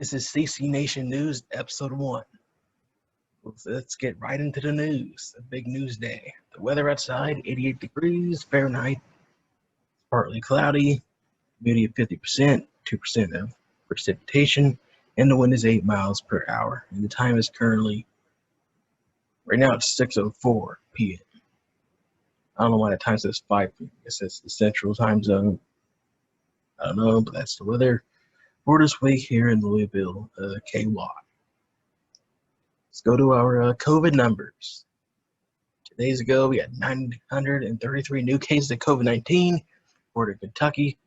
This is CC Nation News, Episode 1. Let's get right into the news. A big news day. The weather outside, 88 degrees Fahrenheit. Partly cloudy, humidity of 50%, 2% of precipitation, and the wind is 8 miles per hour. And the time is currently, right now it's 6:04 p.m. I don't know why the time says 5 p.m. I guess that's the central time zone. I don't know, but that's the weather for this week here in Louisville, KY. Let's go to our COVID numbers. 2 days ago, we had 933 new cases of COVID-19 reported in Kentucky.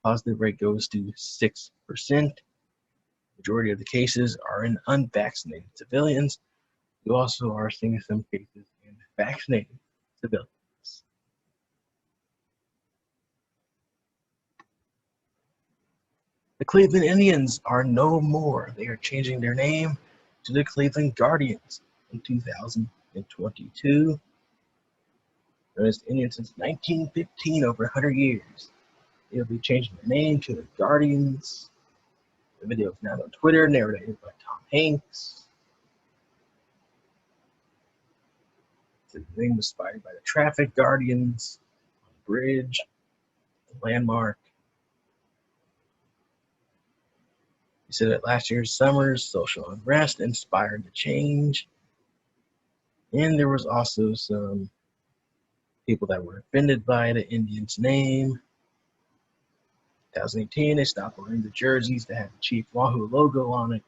Positive rate goes to 6%. Majority of the cases are in unvaccinated civilians. We also are seeing some cases in vaccinated civilians. The Cleveland Indians are no more. They are changing their name to the Cleveland Guardians in 2022. Known as the Indians since 1915, over 100 years. They'll be changing their name to the Guardians. The video is now on Twitter, narrated by Tom Hanks. The name was inspired by the traffic guardians on the bridge, the landmark. He said that last year's summer's social unrest inspired the change. And there was also some people that were offended by the Indians' name. 2018, they stopped wearing the jerseys that had the Chief Wahoo logo on it.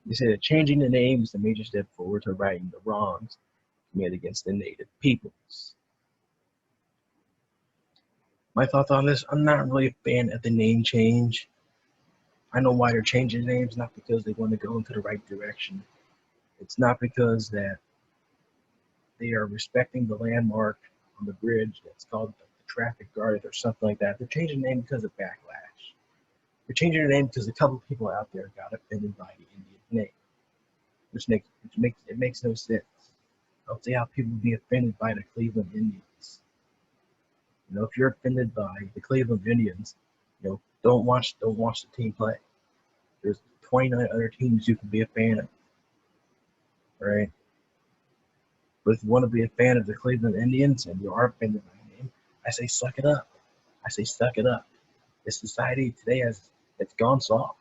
They said that changing the name is a major step forward to righting the wrongs committed against the native peoples. My thoughts on this, I'm not really a fan of the name change. I know why they're changing names, not because they want to go into the right direction. It's not because that they are respecting the landmark on the bridge that's called the traffic guard or something like that. They're changing the name because of backlash. They're changing the name because a couple of people out there got offended by the Indian name, which makes no sense. I don't see how people would be offended by the Cleveland Indians. You know, if you're offended by the Cleveland Indians, don't watch the team play. There's 29 other teams you can be a fan of, right? But if you want to be a fan of the Cleveland Indians and you are offended by the name, I say suck it up. I say suck it up. This society today it's gone soft.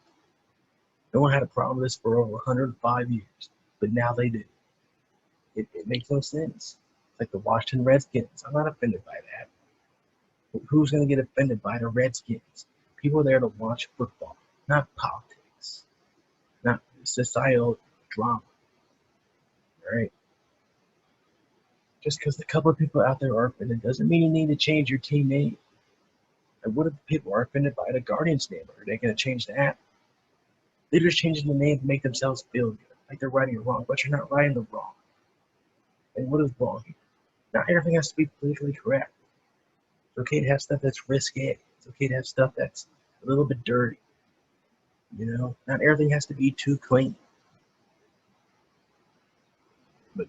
No one had a problem with this for over 105 years, but now they do. It makes no sense. It's like the Washington Redskins. I'm not offended by that. But who's going to get offended by the Redskins? People are there to watch football, not politics, not societal drama, right? Just because a couple of people out there are offended doesn't mean you need to change your team name. And what if people are offended by the Guardians name? Are they going to change that? They're just changing the name to make themselves feel good, like they're righting a wrong, but you're not righting the wrong. And what is wrong here? Not everything has to be politically correct. It's okay to have stuff that's risque. It's okay to have stuff that's a little bit dirty. Not everything has to be too clean. But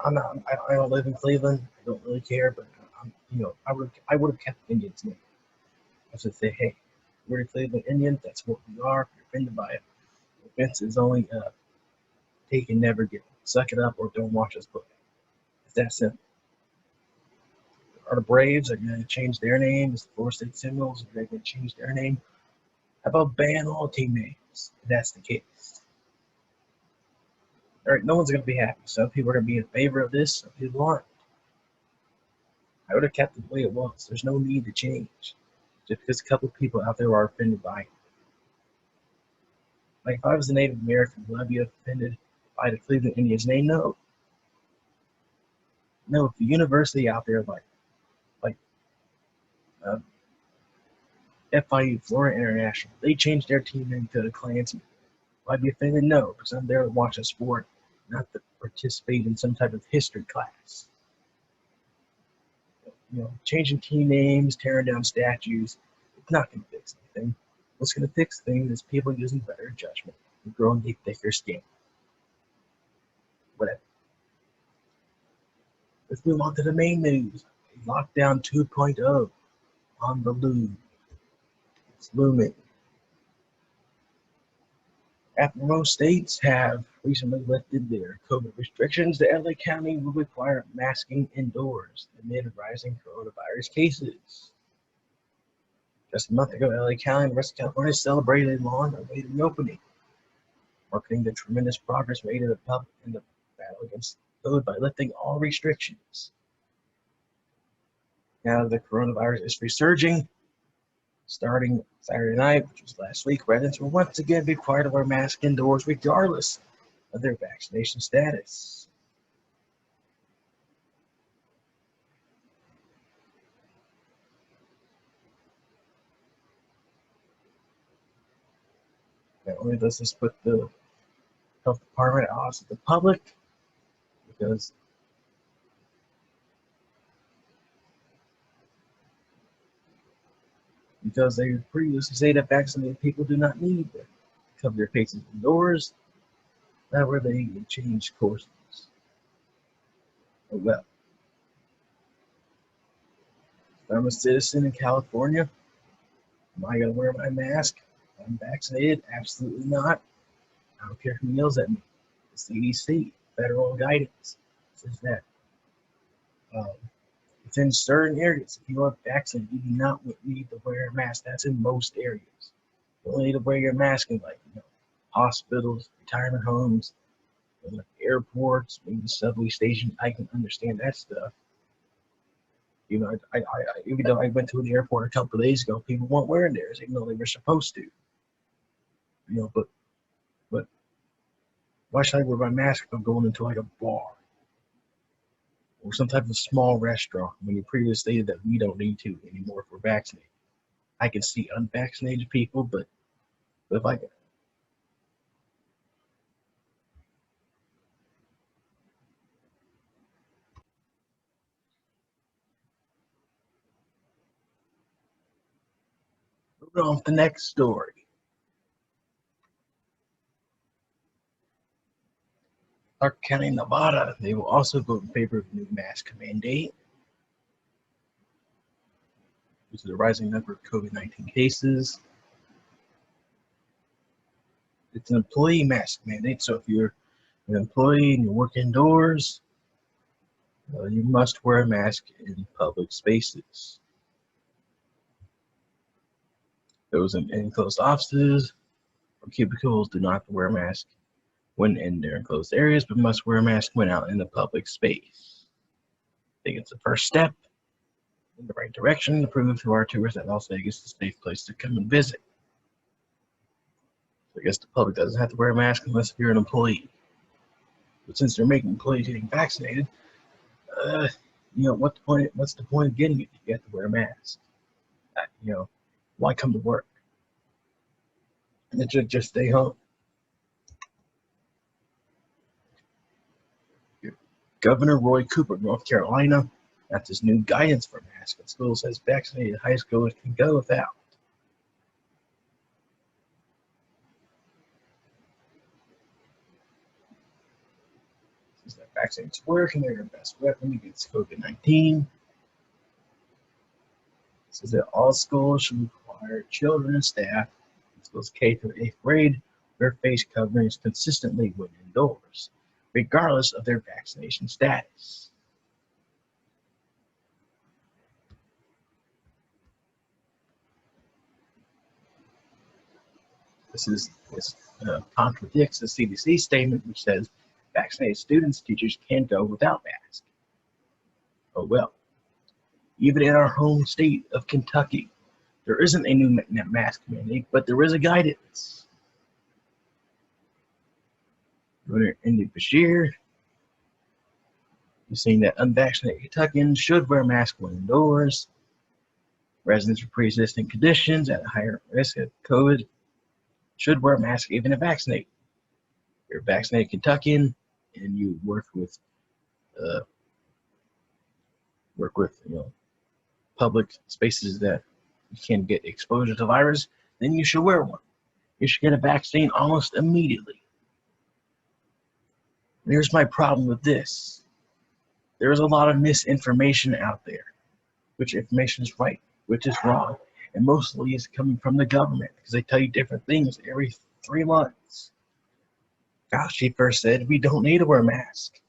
I don't live in Cleveland. I don't really care. But I would have kept the Indians' name. I would say, hey, we're the Cleveland Indians. That's what we are. If you're offended by it, the offense is only take and never give. Suck it up or don't watch us play. It's that simple. Are the Braves going to change their name? Is the Florida State Seminoles going to change their name? How about ban all team names if that's the case? All right, no one's going to be happy. Some people are going to be in favor of this. Some people aren't. I would have kept it the way it was. There's no need to change just because a couple of people out there are offended by it. Like if I was a Native American, would I be offended by the Cleveland Indians name? No. No, if the university out there like FIU, Florida International, they changed their team name to the Klansmen. Will I be offended? No, because I'm there to watch a sport, not to participate in some type of history class. Changing team names, tearing down statues, it's not going to fix anything. What's going to fix things is people using better judgment and growing a thicker skin. Whatever. Let's move on to the main news. Lockdown 2.0 on the loom. It's looming. After most states have recently lifted their COVID restrictions, the LA County will require masking indoors amid rising coronavirus cases. Just a month ago, LA County and the rest of California celebrated a long-awaited reopening, marking the tremendous progress made in the battle against COVID by lifting all restrictions. Now the coronavirus is resurging. Starting Saturday night, which was last week, residents will once again be required to wear masks indoors regardless of their vaccination status. Not only does this put the health department at odds with the public, because they previously say that vaccinated people do not need to cover their faces indoors. Now where they change courses. Oh well. If I'm a citizen in California, am I gonna wear my mask? I'm vaccinated? Absolutely not. I don't care who yells at me. The CDC, federal guidance says that within certain areas, if you are vaccinated, you do not need to wear a mask. That's in most areas. You only need to wear your mask in hospitals, retirement homes, airports, maybe subway stations. I can understand that stuff. Even though I went to the airport a couple of days ago, people weren't wearing theirs, even though they were supposed to. But why should I wear my mask if I'm going into a bar or some type of small restaurant when you previously stated that we don't need to anymore if we're vaccinated? I can see unvaccinated people, but if I can. Moving on to the next story. Clark County, Nevada, they will also vote in favor of a new mask mandate due to the rising number of COVID-19 cases. It's an employee mask mandate, so if you're an employee and you work indoors, you must wear a mask in public spaces. Those in enclosed offices or cubicles do not have to wear a mask when in their enclosed areas, but must wear a mask when out in the public space. I think it's the first step in the right direction to prove to our tourists that Las Vegas is a safe place to come and visit. So I guess the public doesn't have to wear a mask unless you're an employee. But since they're making employees getting vaccinated, what's the point of getting it if you have to wear a mask? Why come to work? And it should just stay home. Governor Roy Cooper of North Carolina, that's his new guidance for masks in schools, says vaccinated high schoolers can go without. Says that vaccines work and they're your best weapon against COVID-19. Says that all schools should require children and staff in schools K through 8th grade wear face coverings consistently when indoors, regardless of their vaccination status. This contradicts the CDC statement, which says vaccinated students, teachers can go without masks. Oh well. Even in our home state of Kentucky, there isn't a new mask mandate, but there is a guidance. Governor Andy Beshear is saying that unvaccinated Kentuckians should wear masks when indoors. Residents with pre-existing conditions at a higher risk of COVID should wear a mask even if vaccinated. If you're a vaccinated Kentuckian and you work with public spaces that you can get exposure to virus, then you should wear one. You should get a vaccine almost immediately. Here's my problem with this. There's a lot of misinformation out there. Which information is right, which is wrong. And mostly it's coming from the government because they tell you different things every 3 months. Fauci first said we don't need to wear a mask.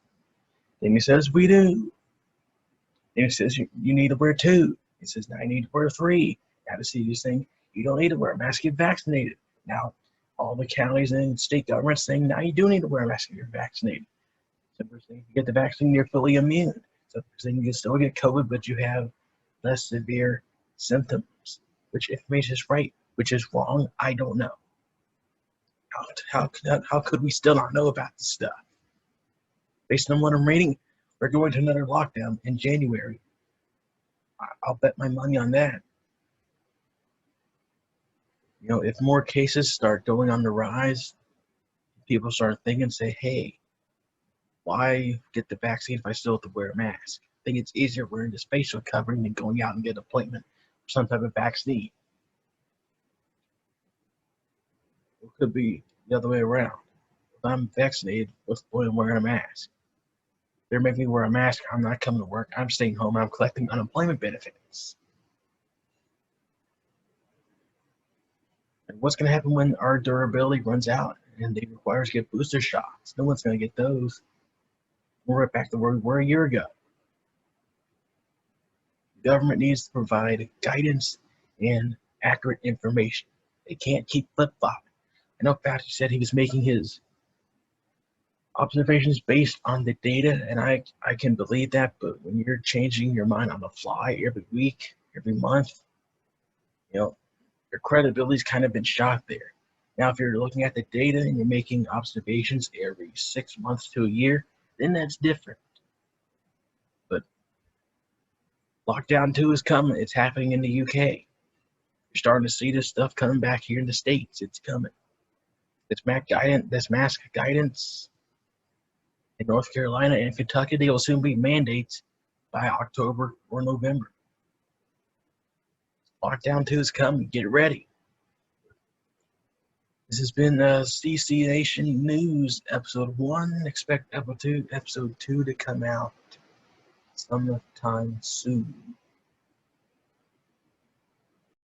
Then he says we do. Then he says you need to wear two. He says now you need to wear three. Now the CDC saying you don't need to wear a mask, get vaccinated. Now all the counties and state governments saying now you do need to wear a mask if you're vaccinated. So we're saying if you get the vaccine, you're fully immune. So we're saying you can still get COVID, but you have less severe symptoms. Which information is right, which is wrong, I don't know. How could we still not know about this stuff? Based on what I'm reading, we're going to another lockdown in January. I'll bet my money on that. You know, if more cases start going on the rise, people start thinking, say, hey, why get the vaccine if I still have to wear a mask? I think it's easier wearing this facial covering than going out and get an appointment for some type of vaccine. It could be the other way around. If I'm vaccinated, what's the point of wearing a mask? They're making me wear a mask. I'm not coming to work. I'm staying home. I'm collecting unemployment benefits. And what's going to happen when our durability runs out and they require us to get booster shots? No one's going to get those. We're right back to where we were a year ago. The government needs to provide guidance and accurate information. They can't keep flip-flopping. I know Fauci said he was making his observations based on the data, and I can believe that, but when you're changing your mind on the fly every week, every month, you know, your credibility's kind of been shot there. Now, if you're looking at the data and you're making observations every 6 months to a year, then that's different. But lockdown 2 is coming. It's happening in the UK. You're starting to see this stuff coming back here in the States. It's coming. This mask guidance in North Carolina and Kentucky, they will soon be mandates by October or November. Lockdown 2 is coming. Get ready. This has been CC Nation News, Episode 1. Expect Episode 2 to come out sometime soon.